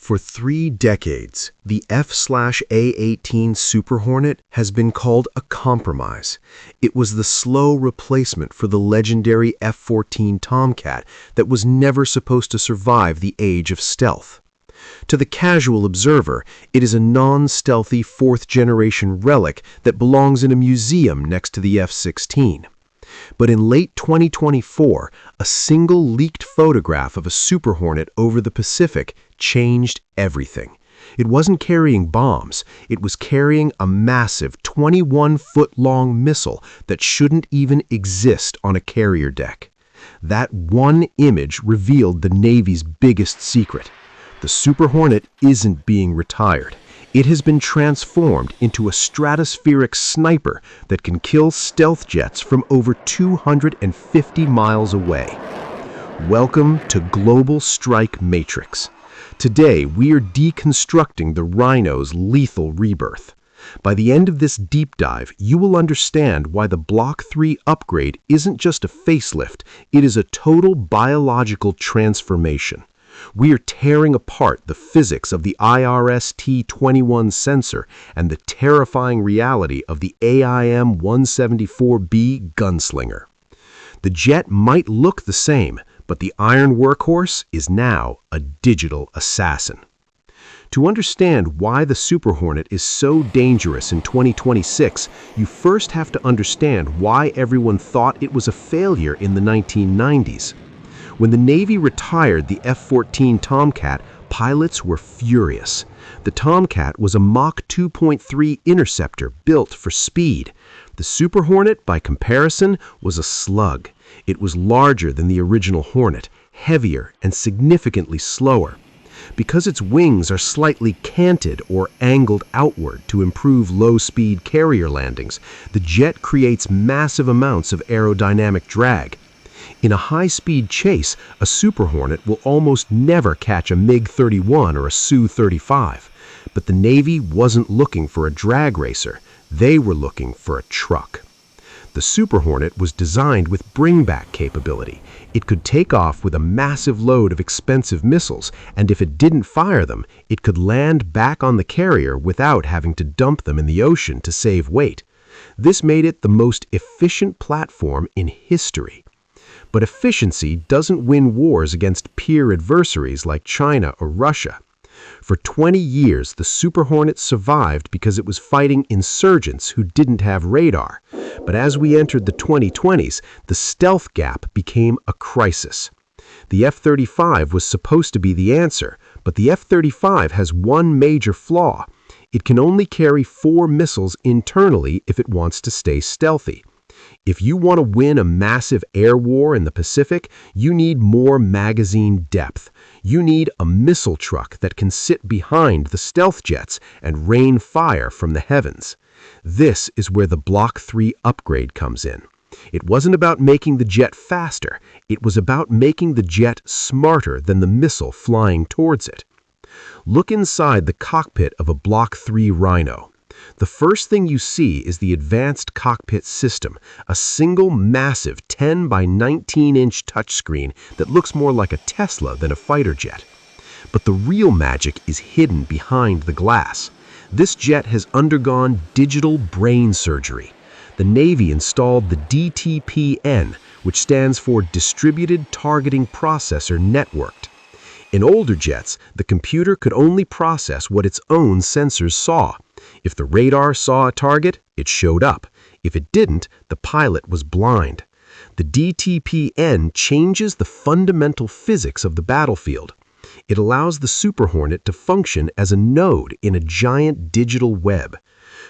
For 3 decades, the F/A-18 Super Hornet has been called a compromise. It was the slow replacement for the legendary F-14 Tomcat that was never supposed to survive the age of stealth. To the casual observer, it is a non-stealthy 4th-generation relic that belongs in a museum next to the F-16. But in late 2024, a single leaked photograph of a Super Hornet over the Pacific changed everything. It wasn't carrying bombs, it was carrying a massive 21-foot-long missile that shouldn't even exist on a carrier deck. That one image revealed the Navy's biggest secret. The Super Hornet isn't being retired. It has been transformed into a stratospheric sniper that can kill stealth jets from over 250 miles away. Welcome to Global Strike Matrix. Today, we are deconstructing the Rhino's lethal rebirth. By the end of this deep dive, you will understand why the Block 3 upgrade isn't just a facelift, it is a total biological transformation. We are tearing apart the physics of the IRST-21 sensor and the terrifying reality of the AIM-174B Gunslinger. The jet might look the same, but the iron workhorse is now a digital assassin. To understand why the Super Hornet is so dangerous in 2026, you first have to understand why everyone thought it was a failure in the 1990s. When the Navy retired the F-14 Tomcat, pilots were furious. The Tomcat was a Mach 2.3 interceptor built for speed. The Super Hornet, by comparison, was a slug. It was larger than the original Hornet, heavier, and significantly slower. Because its wings are slightly canted or angled outward to improve low-speed carrier landings, the jet creates massive amounts of aerodynamic drag. In a high-speed chase, a Super Hornet will almost never catch a MiG-31 or a Su-35. But the Navy wasn't looking for a drag racer. They were looking for a truck. The Super Hornet was designed with bring-back capability. It could take off with a massive load of expensive missiles, and if it didn't fire them, it could land back on the carrier without having to dump them in the ocean to save weight. This made it the most efficient platform in history. But efficiency doesn't win wars against peer adversaries like China or Russia. For 20 years, the Super Hornet survived because it was fighting insurgents who didn't have radar. But as we entered the 2020s, the stealth gap became a crisis. The F-35 was supposed to be the answer, but the F-35 has one major flaw. It can only carry 4 missiles internally if it wants to stay stealthy. If you want to win a massive air war in the Pacific, you need more magazine depth. You need a missile truck that can sit behind the stealth jets and rain fire from the heavens. This is where the Block 3 upgrade comes in. It wasn't about making the jet faster. It was about making the jet smarter than the missile flying towards it. Look inside the cockpit of a Block 3 Rhino. The first thing you see is the advanced cockpit system, a single massive 10 by 19-inch touchscreen that looks more like a Tesla than a fighter jet. But the real magic is hidden behind the glass. This jet has undergone digital brain surgery. The Navy installed the DTP-N, which stands for Distributed Targeting Processor Networked. In older jets, the computer could only process what its own sensors saw. If the radar saw a target, it showed up. If it didn't, the pilot was blind. The DTP-N changes the fundamental physics of the battlefield. It allows the Super Hornet to function as a node in a giant digital web.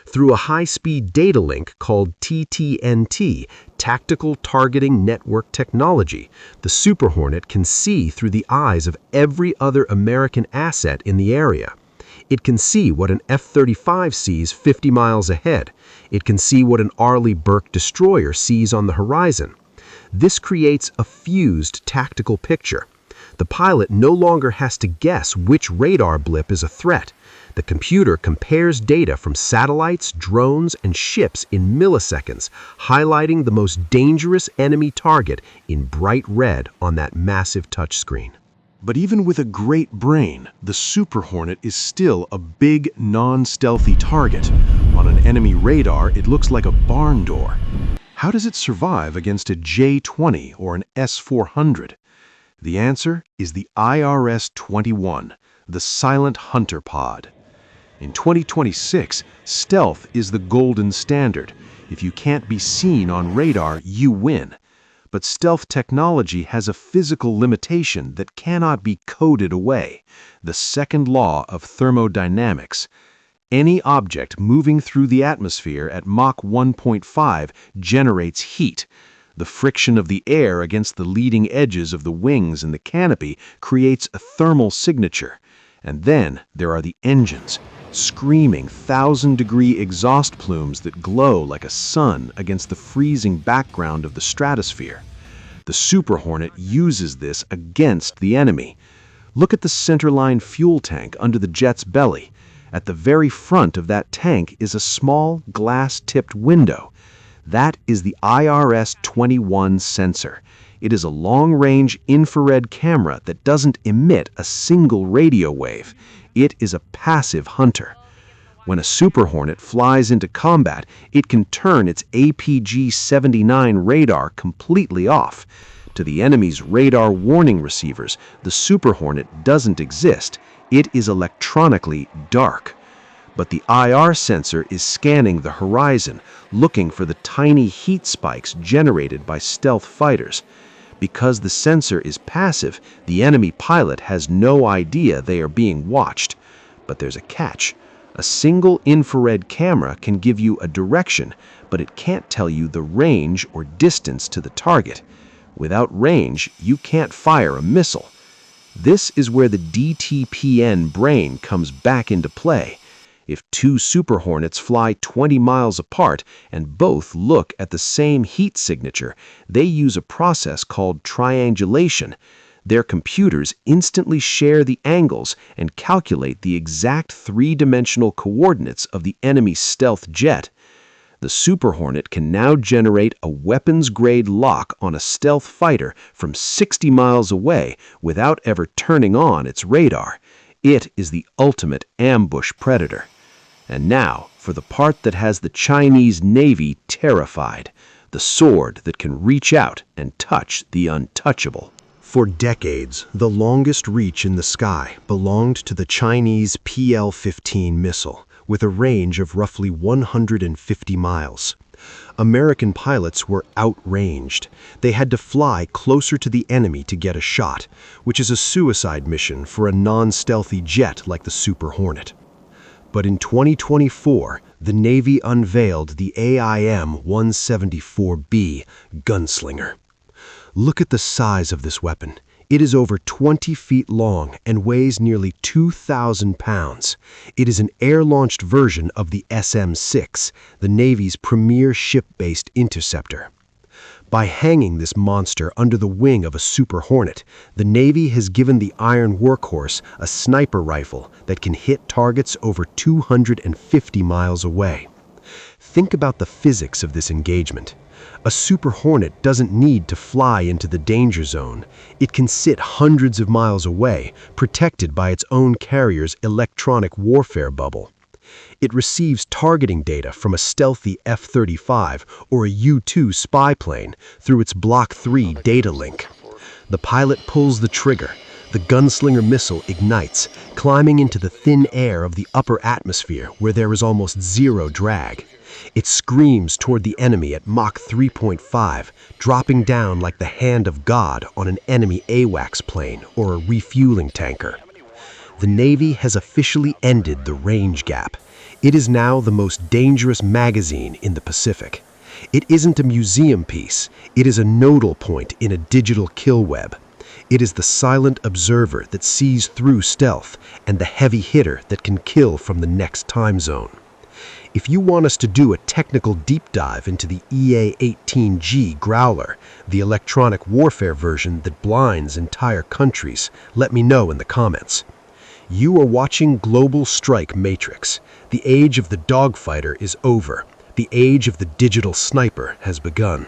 Through a high-speed data link called TTNT, Tactical Targeting Network Technology, the Super Hornet can see through the eyes of every other American asset in the area. It can see what an F-35 sees 50 miles ahead. It can see what an Arleigh Burke destroyer sees on the horizon. This creates a fused tactical picture. The pilot no longer has to guess which radar blip is a threat. The computer compares data from satellites, drones, and ships in milliseconds, highlighting the most dangerous enemy target in bright red on that massive touchscreen. But even with a great brain, the Super Hornet is still a big, non-stealthy target. On an enemy radar, it looks like a barn door. How does it survive against a J-20 or an S-400? The answer is the IRS-21, the Silent Hunter Pod. In 2026, stealth is the golden standard. If you can't be seen on radar, you win. But stealth technology has a physical limitation that cannot be coded away, the second law of thermodynamics. Any object moving through the atmosphere at Mach 1.5 generates heat. The friction of the air against the leading edges of the wings and the canopy creates a thermal signature. And then there are the engines, screaming 1,000-degree exhaust plumes that glow like a sun against the freezing background of the stratosphere. The Super Hornet uses this against the enemy. Look at the centerline fuel tank under the jet's belly. At the very front of that tank is a small glass-tipped window. That is the IRS-21 sensor. It is a long-range infrared camera that doesn't emit a single radio wave. It is a passive hunter. When a Super Hornet flies into combat, it can turn its APG-79 radar completely off. To the enemy's radar warning receivers, the Super Hornet doesn't exist. It is electronically dark. But the IR sensor is scanning the horizon, looking for the tiny heat spikes generated by stealth fighters. Because the sensor is passive, the enemy pilot has no idea they are being watched. But there's a catch. A single infrared camera can give you a direction, but it can't tell you the range or distance to the target. Without range, you can't fire a missile. This is where the DTP-N brain comes back into play. If two Super Hornets fly 20 miles apart and both look at the same heat signature, they use a process called triangulation. Their computers instantly share the angles and calculate the exact three-dimensional coordinates of the enemy's stealth jet. The Super Hornet can now generate a weapons-grade lock on a stealth fighter from 60 miles away without ever turning on its radar. It is the ultimate ambush predator. And now, for the part that has the Chinese Navy terrified, the sword that can reach out and touch the untouchable. For decades, the longest reach in the sky belonged to the Chinese PL-15 missile, with a range of roughly 150 miles. American pilots were outranged. They had to fly closer to the enemy to get a shot, which is a suicide mission for a non-stealthy jet like the Super Hornet. But in 2024, the Navy unveiled the AIM-174B Gunslinger. Look at the size of this weapon. It is over 20 feet long and weighs nearly 2,000 pounds. It is an air-launched version of the SM-6, the Navy's premier ship-based interceptor. By hanging this monster under the wing of a Super Hornet, the Navy has given the Iron Workhorse a sniper rifle that can hit targets over 250 miles away. Think about the physics of this engagement. A Super Hornet doesn't need to fly into the danger zone. It can sit hundreds of miles away, protected by its own carrier's electronic warfare bubble. It receives targeting data from a stealthy F-35 or a U-2 spy plane through its Block 3 data link. The pilot pulls the trigger. The Gunslinger missile ignites, climbing into the thin air of the upper atmosphere where there is almost zero drag. It screams toward the enemy at Mach 3.5, dropping down like the hand of God on an enemy AWACS plane or a refueling tanker. The Navy has officially ended the range gap. It is now the most dangerous magazine in the Pacific. It isn't a museum piece. It is a nodal point in a digital kill web. It is the silent observer that sees through stealth and the heavy hitter that can kill from the next time zone. If you want us to do a technical deep dive into the A-18G Growler, the electronic warfare version that blinds entire countries, let me know in the comments. You are watching Global Strike Matrix. The age of the dogfighter is over. The age of the digital sniper has begun.